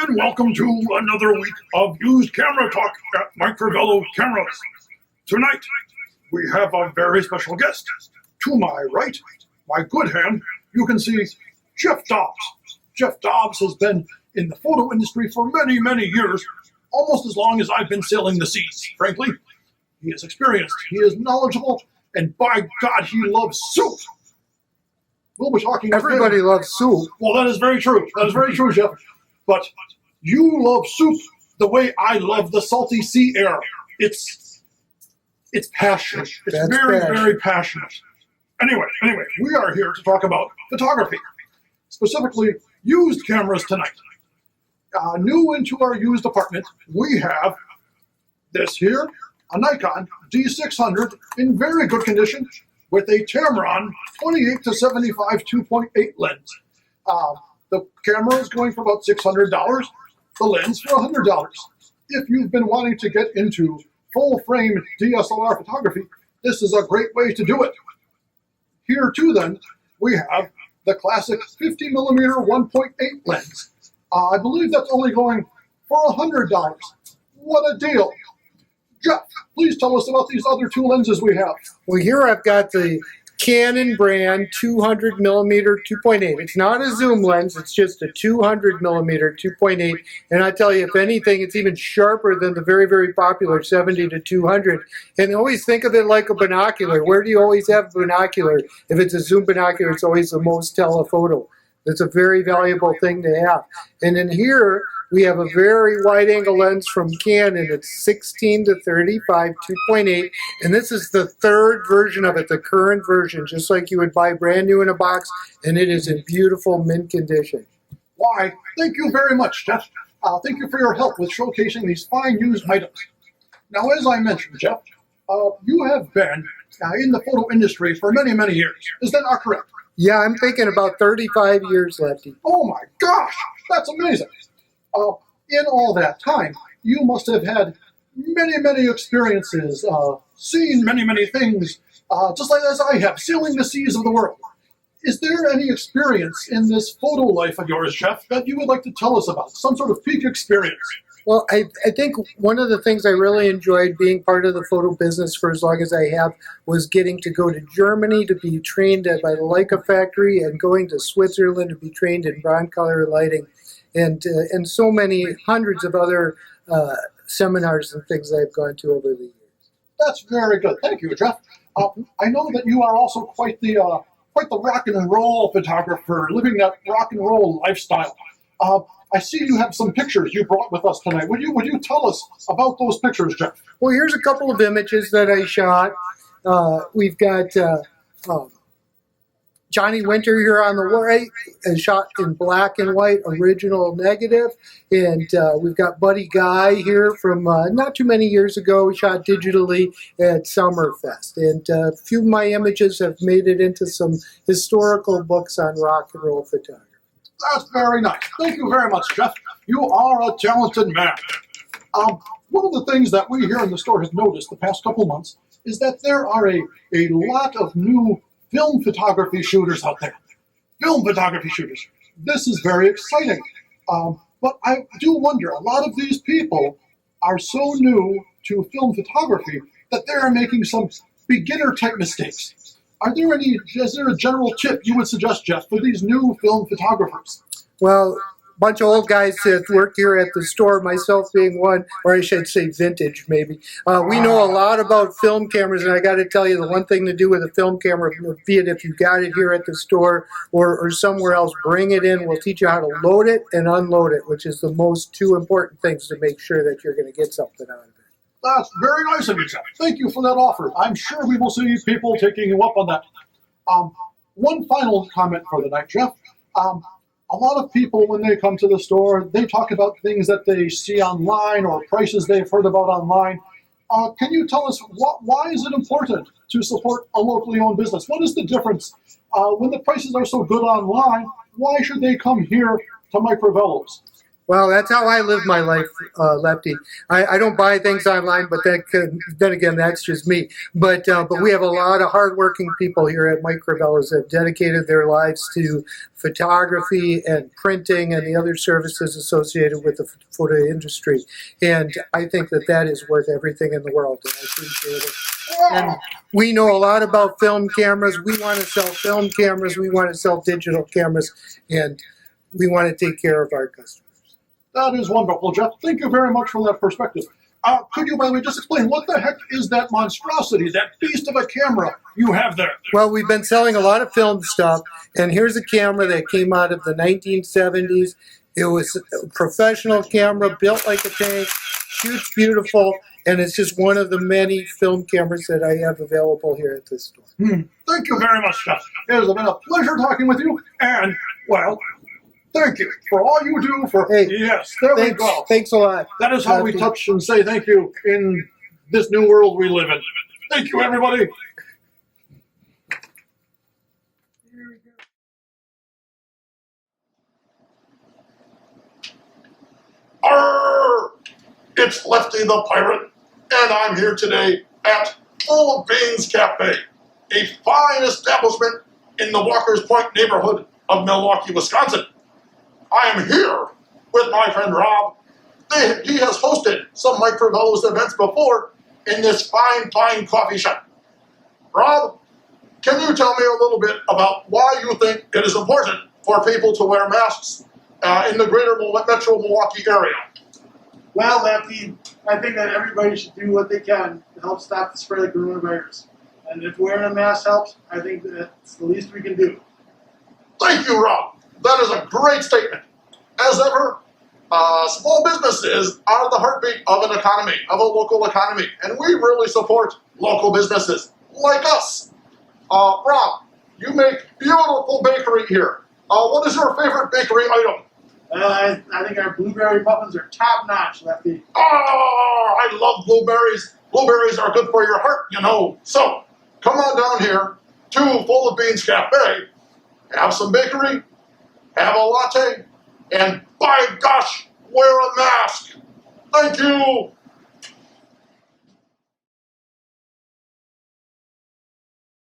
and welcome to another week of used camera talk at Microvello Cameras. Tonight, we have a very special guest. To my right, my good hand, you can see Jeff Dobbs. Jeff Dobbs has been in the photo industry for many, many years, almost as long as I've been sailing the seas, frankly. He is experienced, he is knowledgeable, and by God, he loves soup. We'll be talking. Everybody loves soup. Well, that is very true. That is very true, Jeff. But you love soup the way I love the salty sea air. It's passionate. It's That's very, passionate. very passionate. Anyway, we are here to talk about photography, specifically used cameras tonight. New into our used department, we have this here, a Nikon D600 in very good condition with a Tamron 28 to 75 2.8 lens. The camera is going for about $600, the lens for $100. If you've been wanting to get into full-frame DSLR photography, this is a great way to do it. Here too then, we have the classic 50mm 1.8 lens. I believe that's only going for $100. What a deal. Jeff, please tell us about these other two lenses we have. Well, here I've got the Canon brand 200mm 2.8. It's not a zoom lens, it's just a 200mm 2.8. And I tell you, if anything, it's even sharper than the very, very popular 70 to 200. And always think of it like a binocular. Where do you always have a binocular? If it's a zoom binocular, it's always the most telephoto. It's a very valuable thing to have. And in here, we have a very wide angle lens from Canon. It's 16 to 35, 2.8. And this is the third version of it, the current version, just like you would buy brand new in a box. And it is in beautiful mint condition. Why, thank you very much, Jeff. Thank you for your help with showcasing these fine used items. Now, as I mentioned, Jeff, you have been in the photo industry for many, many years. Is that not correct? Yeah, I'm thinking about 35 years, Lefty. Oh my gosh, that's amazing. In all that time, you must have had many, many experiences, seen many, many things, just like as I have, sailing the seas of the world. Is there any experience in this photo life of yours, Jeff, that you would like to tell us about? Some sort of peak experience? Well, I think one of the things I really enjoyed being part of the photo business for as long as I have was getting to go to Germany to be trained by the Leica factory and going to Switzerland to be trained in Broncolor lighting and so many hundreds of other seminars and things I've gone to over the years. That's very good. Thank you, Jeff. I know that you are also quite the rock and roll photographer, living that rock and roll lifestyle. I see you have some pictures you brought with us tonight. Would you tell us about those pictures, Jeff? Well, here's a couple of images that I shot. We've got Johnny Winter here on the right, and shot in black and white, original negative. And we've got Buddy Guy here from not too many years ago. We shot digitally at Summerfest. And a few of my images have made it into some historical books on rock and roll photography. That's very nice. Thank you very much, Jeff. You are a talented man. One of the things that we here in the store have noticed the past couple months is that there are a lot of new film photography shooters out there. Film photography shooters. This is very exciting. But I do wonder, a lot of these people are so new to film photography that they are making some beginner-type mistakes. Is there a general tip you would suggest, Jeff, for these new film photographers? Well, a bunch of old guys that work here at the store, myself being one, or I should say vintage maybe. We know a lot about film cameras, and I got to tell you, the one thing to do with a film camera, be it if you got it here at the store or somewhere else, bring it in. We'll teach you how to load it and unload it, which is the most two important things to make sure that you're going to get something out of it. That's very nice of you, Jeff. Thank you for that offer. I'm sure we will see people taking you up on that. One final comment for the night, Jeff. A lot of people, when they come to the store, they talk about things that they see online or prices they've heard about online. Can you tell us why is it important to support a locally owned business? What is the difference? When the prices are so good online, why should they come here to Microvello's? Well, that's how I live my life, Lefty. I don't buy things online, but then again, that's just me. But we have a lot of hardworking people here at Microvellas that have dedicated their lives to photography and printing and the other services associated with the photo industry. And I think that is worth everything in the world, and I appreciate it. And we know a lot about film cameras. We want to sell film cameras. We want to sell digital cameras, and we want to take care of our customers. That is wonderful, Jeff. Thank you very much for that perspective. Could you, by the way, just explain what the heck is that monstrosity, that beast of a camera you have there? Well, we've been selling a lot of film stuff, and here's a camera that came out of the 1970s. It was a professional camera, built like a tank, shoots beautiful, and it's just one of the many film cameras that I have available here at this store. Thank you very much, Jeff. It has been a pleasure talking with you, and, well, thank you for all you do for... Hey, yes, there we go. Thanks a lot. That is how we touch and say thank you in this new world we live in. Thank you, everybody. Arr! It's Lefty the Pirate, and I'm here today at Full of Beans Cafe, a fine establishment in the Walker's Point neighborhood of Milwaukee, Wisconsin. I am here with my friend Rob. He has hosted some Microvellas events before in this fine coffee shop. Rob, can you tell me a little bit about why you think it is important for people to wear masks in the greater metro Milwaukee area? Well, Lefty, I think that everybody should do what they can to help stop the spread of coronavirus. And if wearing a mask helps, I think that's the least we can do. Thank you, Rob. That is a great statement. As ever, small businesses are the heartbeat of an economy, of a local economy, and we really support local businesses like us. Rob, you make beautiful bakery here. What is your favorite bakery item? I think our blueberry muffins are top-notch, Lefty. Oh, I love blueberries. Blueberries are good for your heart, you know. So, come on down here to Full of Beans Cafe, have some bakery, have a latte, and by gosh, wear a mask. Thank you.